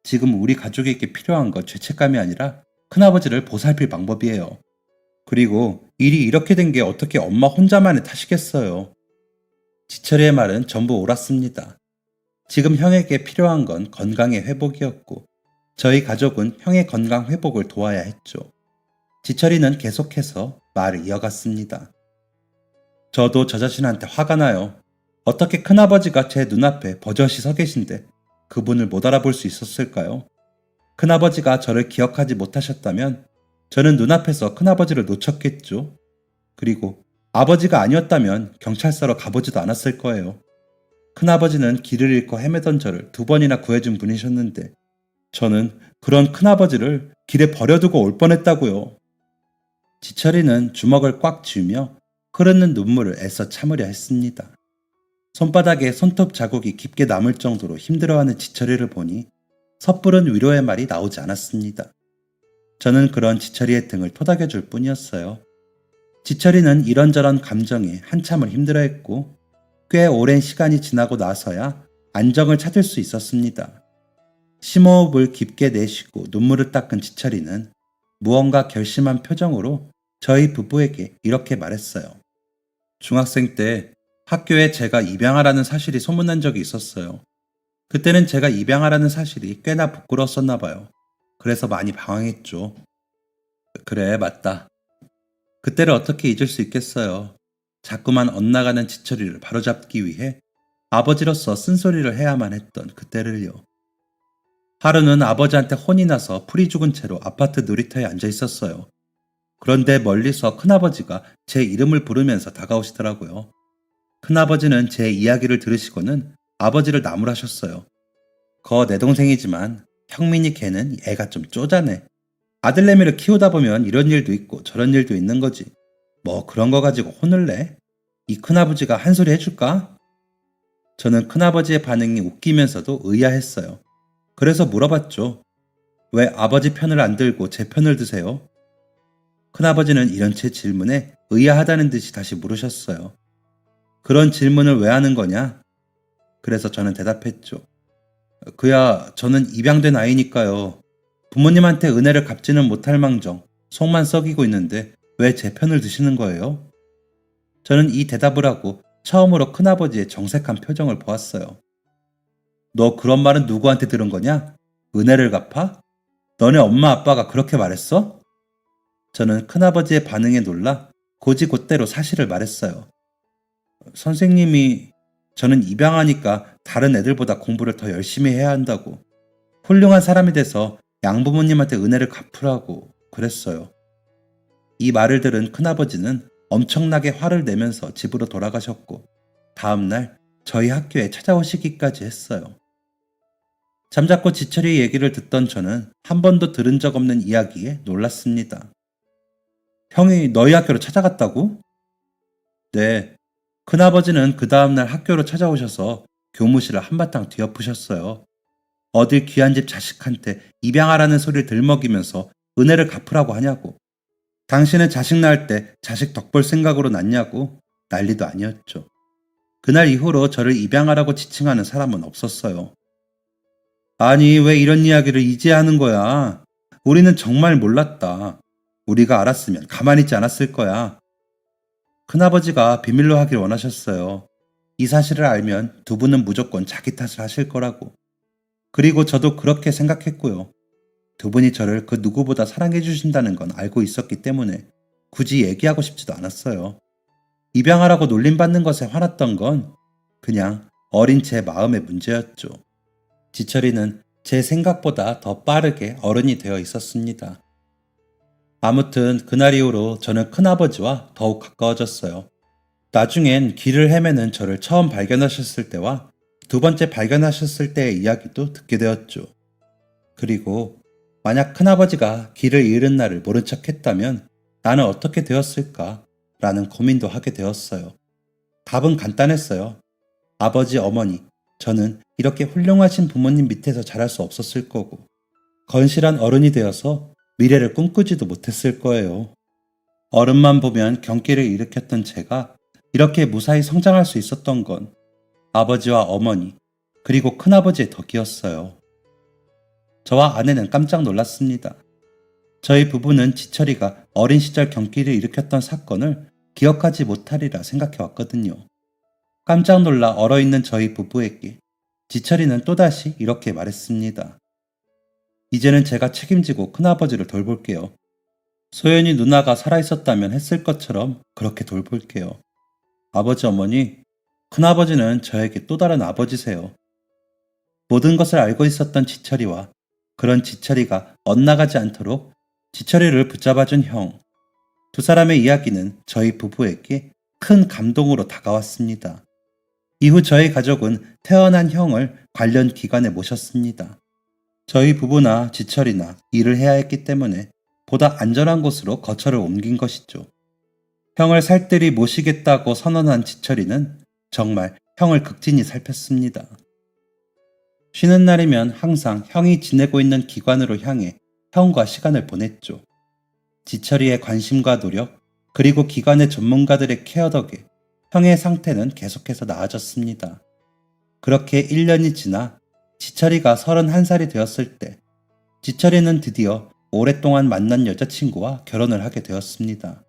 지금 우리 가족에게 필요한 건 죄책감이 아니라 큰아버지를 보살필 방법이에요. 그리고 일이 이렇게 된 게 어떻게 엄마 혼자만의 탓이겠어요. 지철이의 말은 전부 옳았습니다. 지금 형에게 필요한 건 건강의 회복이었고 저희 가족은 형의 건강 회복을 도와야 했죠. 지철이는 계속해서 말을 이어갔습니다. 저도 저 자신한테 화가 나요. 어떻게 큰아버지가 제 눈앞에 버젓이 서 계신데 그분을 못 알아볼 수 있었을까요? 큰아버지가 저를 기억하지 못하셨다면 저는 눈앞에서 큰아버지를 놓쳤겠죠. 그리고 아버지가 아니었다면 경찰서로 가보지도 않았을 거예요. 큰아버지는 길을 잃고 헤매던 저를 2번이나 구해준 분이셨는데 저는 그런 큰아버지를 길에 버려두고 올 뻔했다고요. 지철이는 주먹을 꽉 쥐며 흐르는 눈물을 애써 참으려 했습니다. 손바닥에 손톱 자국이 깊게 남을 정도로 힘들어하는 지철이를 보니 섣부른 위로의 말이 나오지 않았습니다. 저는 그런 지철이의 등을 토닥여줄 뿐이었어요. 지철이는 이런저런 감정에 한참을 힘들어했고 꽤 오랜 시간이 지나고 나서야 안정을 찾을 수 있었습니다. 심호흡을 깊게 내쉬고 눈물을 닦은 지철이는 무언가 결심한 표정으로 저희 부부에게 이렇게 말했어요. 중학생 때 학교에 제가 입양아라는 사실이 소문난 적이 있었어요. 그때는 제가 입양아라는 사실이 꽤나 부끄러웠었나 봐요. 그래서 많이 방황했죠. 그래, 맞다. 그때를 어떻게 잊을 수 있겠어요. 자꾸만 엇나가는 지철이를 바로잡기 위해 아버지로서 쓴소리를 해야만 했던 그때를요. 하루는 아버지한테 혼이 나서 풀이 죽은 채로 아파트 놀이터에 앉아 있었어요. 그런데 멀리서 큰아버지가 제 이름을 부르면서 다가오시더라고요. 큰아버지는 제 이야기를 들으시고는 아버지를 나무라셨어요. 거 내 동생이지만 형민이 걔는 애가 좀 쪼잔해. 아들내미를 키우다 보면 이런 일도 있고 저런 일도 있는 거지. 뭐 그런 거 가지고 혼을 내? 이 큰아버지가 한 소리 해줄까? 저는 큰아버지의 반응이 웃기면서도 의아했어요. 그래서 물어봤죠. 왜 아버지 편을 안 들고 제 편을 드세요? 큰아버지는 이런 제 질문에 의아하다는 듯이 다시 물으셨어요. 그런 질문을 왜 하는 거냐? 그래서 저는 대답했죠. 그야 저는 입양된 아이니까요. 부모님한테 은혜를 갚지는 못할 망정 속만 썩이고 있는데 왜 제 편을 드시는 거예요? 저는 이 대답을 하고 처음으로 큰아버지의 정색한 표정을 보았어요. 너 그런 말은 누구한테 들은 거냐? 은혜를 갚아? 너네 엄마 아빠가 그렇게 말했어? 저는 큰아버지의 반응에 놀라 곧이곧대로 사실을 말했어요. 선생님이 저는 입양하니까 다른 애들보다 공부를 더 열심히 해야 한다고 훌륭한 사람이 돼서 양부모님한테 은혜를 갚으라고 그랬어요. 이 말을 들은 큰아버지는 엄청나게 화를 내면서 집으로 돌아가셨고 다음날 저희 학교에 찾아오시기까지 했어요. 잠자코 지철이 얘기를 듣던 저는 한 번도 들은 적 없는 이야기에 놀랐습니다. 형이 너희 학교로 찾아갔다고? 네. 큰아버지는 그 다음날 학교로 찾아오셔서 교무실을 한바탕 뒤엎으셨어요. 어딜 귀한 집 자식한테 입양하라는 소리를 들먹이면서 은혜를 갚으라고 하냐고. 당신은 자식 낳을 때 자식 덕볼 생각으로 낳냐고 난리도 아니었죠. 그날 이후로 저를 입양하라고 지칭하는 사람은 없었어요. 아니, 왜 이런 이야기를 이제 하는 거야? 우리는 정말 몰랐다. 우리가 알았으면 가만히 있지 않았을 거야. 큰아버지가 비밀로 하길 원하셨어요. 이 사실을 알면 두 분은 무조건 자기 탓을 하실 거라고. 그리고 저도 그렇게 생각했고요. 두 분이 저를 그 누구보다 사랑해 주신다는 건 알고 있었기 때문에 굳이 얘기하고 싶지도 않았어요. 입양하라고 놀림받는 것에 화났던 건 그냥 어린 제 마음의 문제였죠. 지철이는 제 생각보다 더 빠르게 어른이 되어 있었습니다. 아무튼 그날 이후로 저는 큰아버지와 더욱 가까워졌어요. 나중엔 길을 헤매는 저를 처음 발견하셨을 때와 두 번째 발견하셨을 때의 이야기도 듣게 되었죠. 그리고 만약 큰아버지가 길을 잃은 나를 모른 척 했다면 나는 어떻게 되었을까? 라는 고민도 하게 되었어요. 답은 간단했어요. 아버지, 어머니, 저는 이렇게 훌륭하신 부모님 밑에서 자랄 수 없었을 거고, 건실한 어른이 되어서 미래를 꿈꾸지도 못했을 거예요. 어른만 보면 경기를 일으켰던 제가 이렇게 무사히 성장할 수 있었던 건 아버지와 어머니, 그리고 큰아버지의 덕이었어요. 저와 아내는 깜짝 놀랐습니다. 저희 부부는 지철이가 어린 시절 경기를 일으켰던 사건을 기억하지 못하리라 생각해 왔거든요. 깜짝 놀라 얼어있는 저희 부부에게 지철이는 또다시 이렇게 말했습니다. 이제는 제가 책임지고 큰아버지를 돌볼게요. 소연이 누나가 살아있었다면 했을 것처럼 그렇게 돌볼게요. 아버지, 어머니, 큰아버지는 저에게 또 다른 아버지세요. 모든 것을 알고 있었던 지철이와 그런 지철이가 엇나가지 않도록 지철이를 붙잡아준 형. 두 사람의 이야기는 저희 부부에게 큰 감동으로 다가왔습니다. 이후 저희 가족은 태어난 형을 관련 기관에 모셨습니다. 저희 부부나 지철이나 일을 해야 했기 때문에 보다 안전한 곳으로 거처를 옮긴 것이죠. 형을 살뜰히 모시겠다고 선언한 지철이는 정말 형을 극진히 살폈습니다. 쉬는 날이면 항상 형이 지내고 있는 기관으로 향해 형과 시간을 보냈죠. 지철이의 관심과 노력, 그리고 기관의 전문가들의 케어 덕에 형의 상태는 계속해서 나아졌습니다. 그렇게 1년이 지나 지철이가 31살이 되었을 때 지철이는 드디어 오랫동안 만난 여자친구와 결혼을 하게 되었습니다.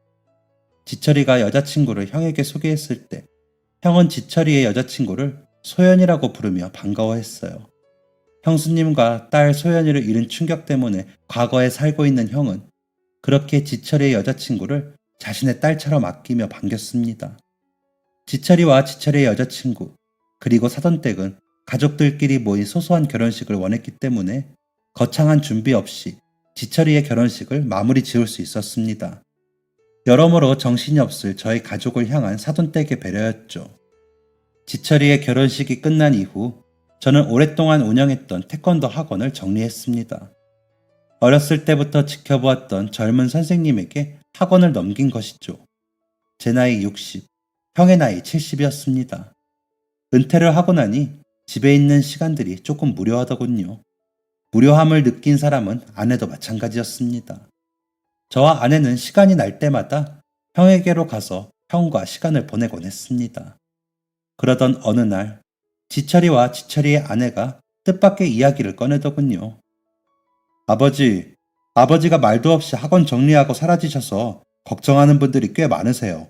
지철이가 여자친구를 형에게 소개했을 때 형은 지철이의 여자친구를 소연이라고 부르며 반가워했어요. 형수님과 딸 소연이를 잃은 충격 때문에 과거에 살고 있는 형은 그렇게 지철이의 여자친구를 자신의 딸처럼 아끼며 반겼습니다. 지철이와 지철이의 여자친구, 그리고 사돈댁은 가족들끼리 모인 소소한 결혼식을 원했기 때문에 거창한 준비 없이 지철이의 결혼식을 마무리 지을 수 있었습니다. 여러모로 정신이 없을 저희 가족을 향한 사돈댁의 배려였죠. 지철이의 결혼식이 끝난 이후 저는 오랫동안 운영했던 태권도 학원을 정리했습니다. 어렸을 때부터 지켜보았던 젊은 선생님에게 학원을 넘긴 것이죠. 제 나이 60, 형의 나이 70이었습니다. 은퇴를 하고 나니 집에 있는 시간들이 조금 무료하더군요. 무료함을 느낀 사람은 아내도 마찬가지였습니다. 저와 아내는 시간이 날 때마다 형에게로 가서 형과 시간을 보내곤 했습니다. 그러던 어느 날 지철이와 지철이의 아내가 뜻밖의 이야기를 꺼내더군요. 아버지가 말도 없이 학원 정리하고 사라지셔서 걱정하는 분들이 꽤 많으세요.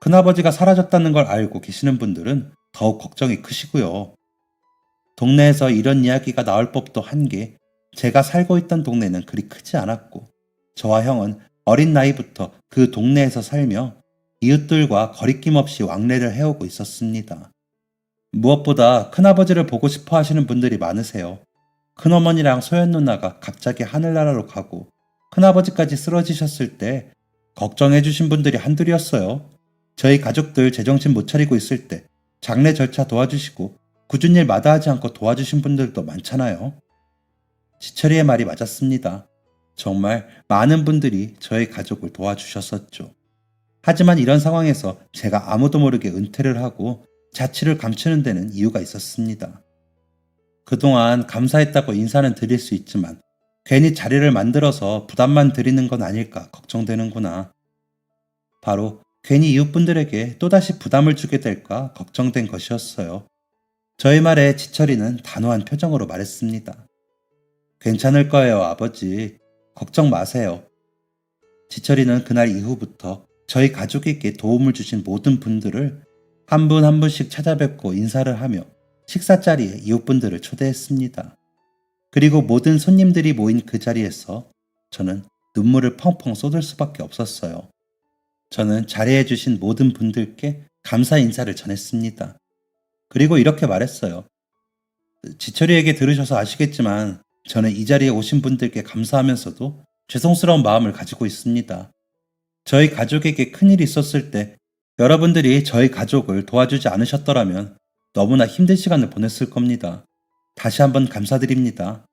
큰아버지가 사라졌다는 걸 알고 계시는 분들은 더욱 걱정이 크시고요. 동네에서 이런 이야기가 나올 법도 한 게 제가 살고 있던 동네는 그리 크지 않았고 저와 형은 어린 나이부터 그 동네에서 살며 이웃들과 거리낌 없이 왕래를 해오고 있었습니다. 무엇보다 큰아버지를 보고 싶어 하시는 분들이 많으세요. 큰어머니랑 소연 누나가 갑자기 하늘나라로 가고 큰아버지까지 쓰러지셨을 때 걱정해 주신 분들이 한둘이었어요. 저희 가족들 제정신 못 차리고 있을 때 장례 절차 도와주시고 굳은 일 마다하지 않고 도와주신 분들도 많잖아요. 지철이의 말이 맞았습니다. 정말 많은 분들이 저희 가족을 도와주셨었죠. 하지만 이런 상황에서 제가 아무도 모르게 은퇴를 하고 자취를 감추는 데는 이유가 있었습니다. 그동안 감사했다고 인사는 드릴 수 있지만 괜히 자리를 만들어서 부담만 드리는 건 아닐까 걱정되는구나. 바로 괜히 이웃분들에게 또다시 부담을 주게 될까 걱정된 것이었어요. 저희 말에 지철이는 단호한 표정으로 말했습니다. 괜찮을 거예요, 아버지. 걱정 마세요. 지철이는 그날 이후부터 저희 가족에게 도움을 주신 모든 분들을 한 분 한 분씩 찾아뵙고 인사를 하며 식사 자리에 이웃분들을 초대했습니다. 그리고 모든 손님들이 모인 그 자리에서 저는 눈물을 펑펑 쏟을 수밖에 없었어요. 저는 자리해 주신 모든 분들께 감사 인사를 전했습니다. 그리고 이렇게 말했어요. 지철이에게 들으셔서 아시겠지만 저는 이 자리에 오신 분들께 감사하면서도 죄송스러운 마음을 가지고 있습니다. 저희 가족에게 큰일이 있었을 때 여러분들이 저희 가족을 도와주지 않으셨더라면 너무나 힘든 시간을 보냈을 겁니다. 다시 한번 감사드립니다.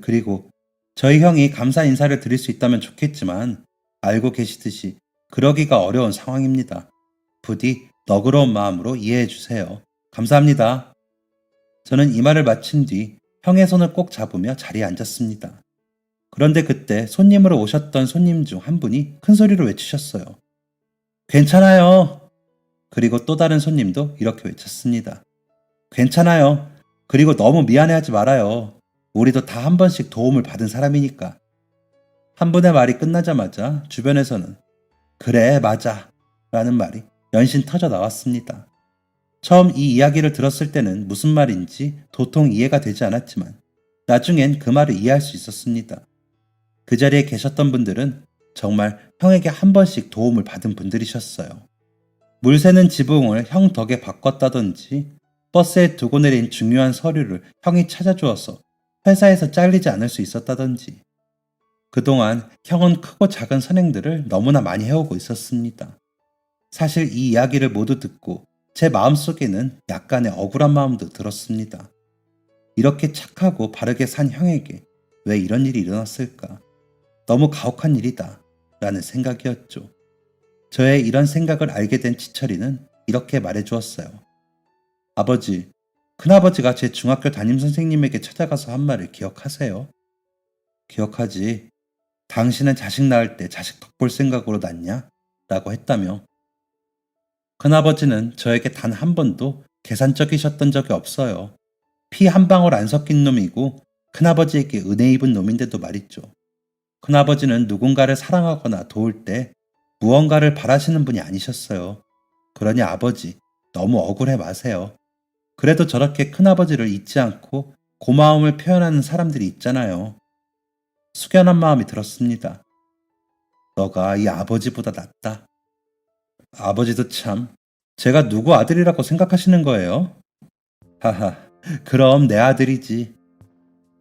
그리고 저희 형이 감사 인사를 드릴 수 있다면 좋겠지만 알고 계시듯이 그러기가 어려운 상황입니다. 부디 너그러운 마음으로 이해해 주세요. 감사합니다. 저는 이 말을 마친 뒤 형의 손을 꼭 잡으며 자리에 앉았습니다. 그런데 그때 손님으로 오셨던 손님 중 한 분이 큰 소리로 외치셨어요. 괜찮아요. 그리고 또 다른 손님도 이렇게 외쳤습니다. 괜찮아요. 그리고 너무 미안해하지 말아요. 우리도 다 한 번씩 도움을 받은 사람이니까. 한 분의 말이 끝나자마자 주변에서는 그래, 맞아 라는 말이 연신 터져 나왔습니다. 처음 이 이야기를 들었을 때는 무슨 말인지 도통 이해가 되지 않았지만 나중엔 그 말을 이해할 수 있었습니다. 그 자리에 계셨던 분들은 정말 형에게 한 번씩 도움을 받은 분들이셨어요. 물 새는 지붕을 형 덕에 바꿨다든지 버스에 두고 내린 중요한 서류를 형이 찾아주어서 회사에서 잘리지 않을 수 있었다든지 그동안 형은 크고 작은 선행들을 너무나 많이 해오고 있었습니다. 사실 이 이야기를 모두 듣고 제 마음속에는 약간의 억울한 마음도 들었습니다. 이렇게 착하고 바르게 산 형에게 왜 이런 일이 일어났을까? 너무 가혹한 일이다 라는 생각이었죠. 저의 이런 생각을 알게 된 지철이는 이렇게 말해주었어요. 아버지, 큰아버지가 제 중학교 담임선생님에게 찾아가서 한 말을 기억하세요? 기억하지. 당신은 자식 낳을 때 자식 덕볼 생각으로 낳냐? 라고 했다며. 큰아버지는 저에게 단 한 번도 계산적이셨던 적이 없어요. 피 한 방울 안 섞인 놈이고 큰아버지에게 은혜 입은 놈인데도 말이죠. 큰아버지는 누군가를 사랑하거나 도울 때 무언가를 바라시는 분이 아니셨어요. 그러니 아버지, 너무 억울해 마세요. 그래도 저렇게 큰아버지를 잊지 않고 고마움을 표현하는 사람들이 있잖아요. 숙연한 마음이 들었습니다. 너가 이 아버지보다 낫다. 아버지도 참, 제가 누구 아들이라고 생각하시는 거예요? 하하, 그럼 내 아들이지.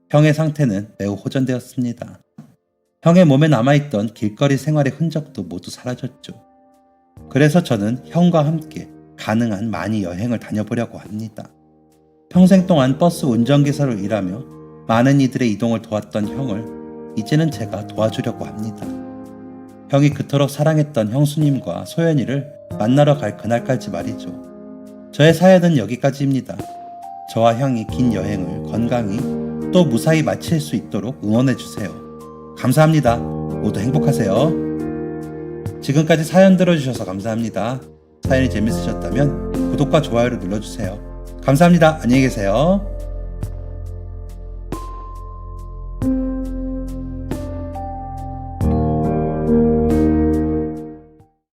형의 상태는 매우 호전되었습니다. 형의 몸에 남아있던 길거리 생활의 흔적도 모두 사라졌죠. 그래서 저는 형과 함께 가능한 많이 여행을 다녀보려고 합니다. 평생 동안 버스 운전기사로 일하며 많은 이들의 이동을 도왔던 형을 이제는 제가 도와주려고 합니다. 형이 그토록 사랑했던 형수님과 소연이를 만나러 갈 그날까지 말이죠. 저의 사연은 여기까지입니다. 저와 형이 긴 여행을 건강히 또 무사히 마칠 수 있도록 응원해주세요. 감사합니다. 모두 행복하세요. 지금까지 사연 들어주셔서 감사합니다. 사연이 재밌으셨다면 구독과 좋아요를 눌러주세요. 감사합니다. 안녕히 계세요.